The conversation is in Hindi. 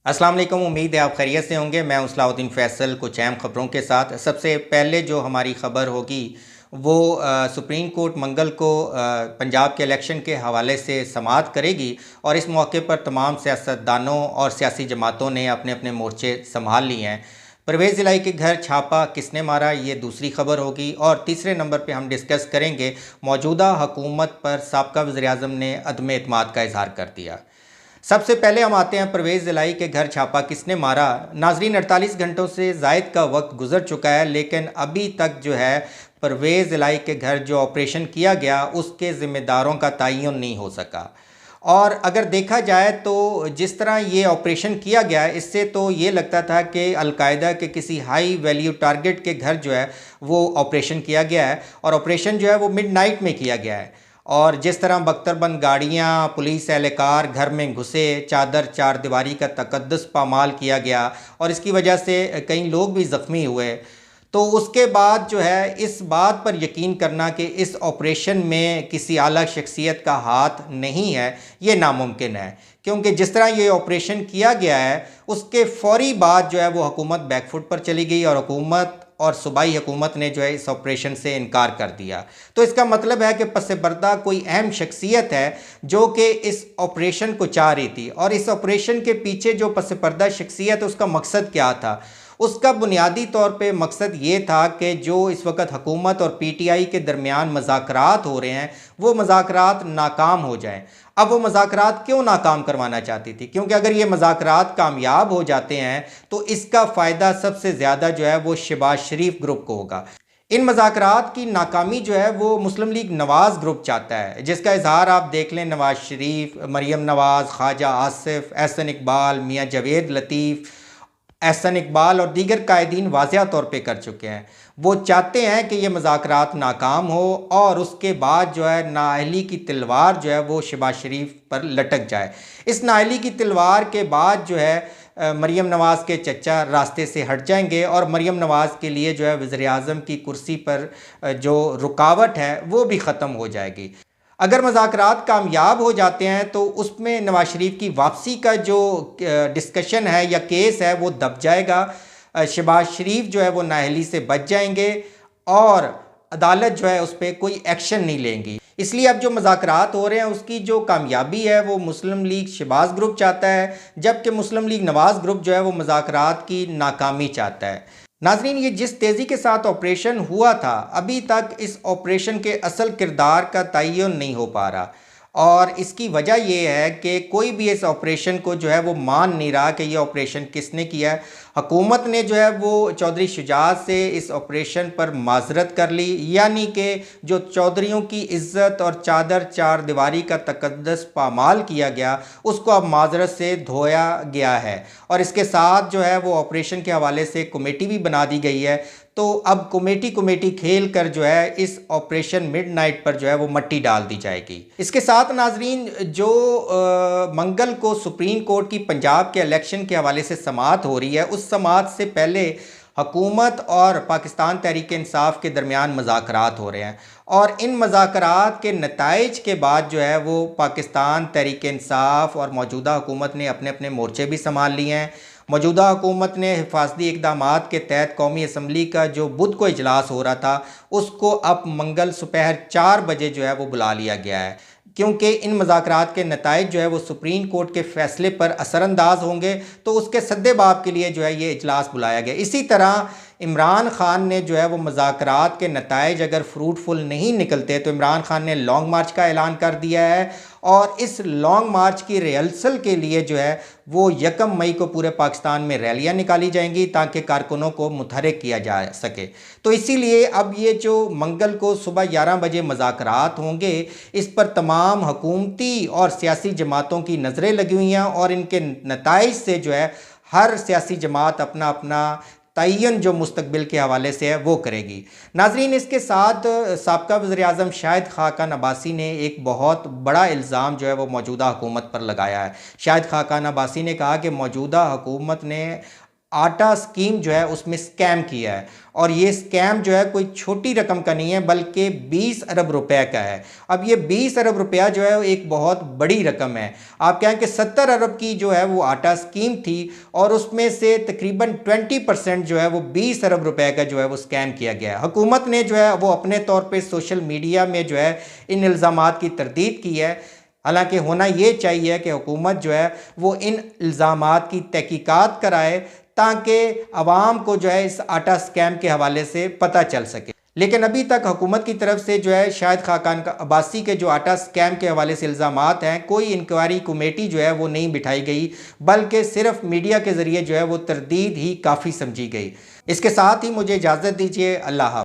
अस्सलाम वालेकुम। उम्मीद है आप खैरियत से होंगे। मैं सलाहुद्दीन फैसल कुछ अहम ख़बरों के साथ। सबसे पहले जो हमारी ख़बर होगी वो सुप्रीम कोर्ट मंगल को पंजाब के इलेक्शन के हवाले से समाअत करेगी और इस मौके पर तमाम सियासतदानों और सियासी जमातों ने अपने अपने मोर्चे संभाल लिए हैं। परवेज़ इलाही के घर छापा किसने मारा, ये दूसरी खबर होगी। और तीसरे नंबर पे हम डिस्कस करेंगे मौजूदा हुकूमत पर साबका वज़ीर-ए-आज़म ने अदम एतमाद का इजहार कर दिया। सबसे पहले हम आते हैं परवेज़ इलाही के घर छापा किसने मारा। नाजरीन, 48 घंटों से ज़ायद का वक्त गुजर चुका है, लेकिन अभी तक जो है परवेज़ इलाही के घर जो ऑपरेशन किया गया उसके ज़िम्मेदारों का तयन नहीं हो सका। और अगर देखा जाए तो जिस तरह ये ऑपरेशन किया गया, इससे तो ये लगता था कि अलकायदा के किसी हाई वैल्यू टारगेट के घर जो है वो ऑपरेशन किया गया है, और ऑपरेशन जो है वो मिडनाइट में किया गया है। और जिस तरह बख्तरबंद गाड़ियाँ, पुलिस एहलकार घर में घुसे, चादर चार दीवारी का तकद्दुस पामाल किया गया और इसकी वजह से कई लोग भी ज़ख्मी हुए। तो उसके बाद जो है इस बात पर यकीन करना कि इस ऑपरेशन में किसी आला शख्सियत का हाथ नहीं है, ये नामुमकिन है, क्योंकि जिस तरह ये ऑपरेशन किया गया है उसके फ़ौरी बाद जो है वो हुकूमत बैकफुट पर चली गई और हुकूमत और सूबाई हुकूमत ने जो है इस ऑपरेशन से इनकार कर दिया। तो इसका मतलब है कि पस पर्दा कोई अहम शख्सियत है जो कि इस ऑपरेशन को चाह रही थी, और इस ऑपरेशन के पीछे जो पस पर्दा शख्सियत है उसका मकसद क्या था। उसका बुनियादी तौर पे मकसद ये था कि जो इस वक्त हुकूमत और पीटीआई के दरमियान मज़ाकरात हो रहे हैं वो मज़ाकरात नाकाम हो जाएं। अब वो मज़ाकरात क्यों नाकाम करवाना चाहती थी, क्योंकि अगर ये मज़ाकरात कामयाब हो जाते हैं तो इसका फ़ायदा सबसे ज़्यादा जो है वो शहबाज शरीफ ग्रुप को होगा। इन मज़ाकरात की नाकामी जो है वो मुस्लिम लीग नवाज़ ग्रुप चाहता है, जिसका इजहार आप देख लें नवाज़ शरीफ, मरीम नवाज़, ख्वाजा आसिफ, एहसन इकबाल, मियाँ जावेद लतीफ़, एहसन इकबाल और दीगर कायदीन वाज़िया तौर पे कर चुके हैं। वो चाहते हैं कि ये मज़ाकरात नाकाम हो और उसके बाद जो है नाअहली की तलवार जो है वो शहबाज शरीफ पर लटक जाए। इस नाअहली की तलवार के बाद जो है मरीम नवाज़ के चचा रास्ते से हट जाएंगे और मरीम नवाज़ के लिए जो है वज़ीर-ए-आज़म की कुर्सी पर जो रुकावट है वो भी ख़त्म हो जाएगी। अगर मज़ाकरात कामयाब हो जाते हैं तो उसमें नवाज शरीफ की वापसी का जो डिस्कशन है या केस है वो दब जाएगा। शहबाज शरीफ जो है वो नाअहली से बच जाएंगे और अदालत जो है उस पर कोई एक्शन नहीं लेंगी। इसलिए अब जो मज़ाकरात हो रहे हैं उसकी जो कामयाबी है वो मुस्लिम लीग शहबाज ग्रुप चाहता है, जबकि मुस्लिम लीग नवाज़ ग्रुप जो है वो मज़ाकरात की नाकामी चाहता है। नाजरीन, ये जिस तेज़ी के साथ ऑपरेशन हुआ था, अभी तक इस ऑपरेशन के असल किरदार का तयन नहीं हो पा रहा, और इसकी वजह यह है कि कोई भी इस ऑपरेशन को जो है वो मान नहीं रहा कि ये ऑपरेशन किसने किया है। हुकूमत ने जो है वो चौधरी शुजात से इस ऑपरेशन पर माजरत कर ली, यानी कि जो चौधरीयों की इज़्ज़त और चादर चार दीवारी का तकद्दुस पामाल किया गया उसको अब माजरत से धोया गया है, और इसके साथ जो है वो ऑपरेशन के हवाले से कमेटी भी बना दी गई है। तो अब कमेटी खेल कर जो है इस ऑपरेशन मिडनाइट पर जो है वो मट्टी डाल दी जाएगी। इसके साथ नाजरीन, जो मंगल को सुप्रीम कोर्ट की पंजाब के इलेक्शन के हवाले से समाअत हो रही है, उस समाअत से पहले हुकूमत और पाकिस्तान तहरीक इंसाफ के दरमियान मज़ाकरात हो रहे हैं, और इन मज़ाकरात के नताइज के बाद जो है वो पाकिस्तान तहरीक इंसाफ और मौजूदा हुकूमत ने अपने अपने मोर्चे भी संभाल लिए हैं। मौजूदा हुकूमत ने हिफाजती इक़दामात के तहत कौमी असम्बली का जो बुध को इजलास हो रहा था उसको अब मंगल सुपहर 4 बजे जो है वो बुला लिया गया है, क्योंकि इन मज़ाकरात के नताइज जो है वो सुप्रीम कोर्ट के फ़ैसले पर असरअंदाज होंगे, तो उसके सद्देबाब के लिए जो है ये इजलास बुलाया गया। इसी तरह इमरान खान ने जो है वो मज़ाकरात के नताइज अगर फ्रूटफुल नहीं निकलते तो इमरान खान ने लॉन्ग मार्च का ऐलान कर दिया है, और इस लॉन्ग मार्च की रिहर्सल के लिए जो है वो 1 मई को पूरे पाकिस्तान में रैलियां निकाली जाएंगी ताकि कारकुनों को मुतहरिक किया जा सके। तो इसीलिए अब ये जो मंगल को सुबह 11 बजे मज़ाकरात होंगे, इस पर तमाम हुकूमती और सियासी जमातों की नज़रें लगी हुई हैं, और इनके नताइज से जो है हर सियासी जमात अपना अपना तयन जो मुस्तकबिल के हवाले से है वो करेगी। नाजरीन, इसके साथ साबका वज़ीर-ए-आज़म शाहिद खाकान अब्बासी ने एक बहुत बड़ा इल्ज़ाम जो है वो मौजूदा हुकूमत पर लगाया है। शाहिद खाकान अब्बासी ने कहा कि मौजूदा हुकूमत ने आटा स्कीम जो है उसमें स्कैम किया है। और ये स्कैम जो है कोई छोटी रकम का नहीं है, बल्कि 20 अरब रुपए का है। अब ये 20 अरब रुपया जो है एक बहुत बड़ी रकम है। आप कहें कि 70 अरब की जो है वो आटा स्कीम थी और उसमें से तकरीबन 20% जो है वो 20 अरब रुपए का जो है वो स्कैम किया गया है। हुकूमत ने जो है वो अपने तौर पे सोशल मीडिया में जो है इन इल्ज़ामात की तरदीद की है। हालांकि होना ये चाहिए कि हुकूमत जो है वो इन इल्ज़ामात की तहकीकात कराए ताकि आवाम को जो है इस आटा स्कैम के हवाले से पता चल सके। लेकिन अभी तक हुकूमत की तरफ से जो है शाहिद खाकान का अब्बासी के जो आटा स्कैम के हवाले से इल्ज़ामात हैं, कोई इंक्वायरी कमेटी जो है वो नहीं बिठाई गई, बल्कि सिर्फ मीडिया के ज़रिए जो है वो तरदीद ही काफ़ी समझी गई। इसके साथ ही मुझे इजाज़त दीजिए। अल्लाह हाफ़िज़।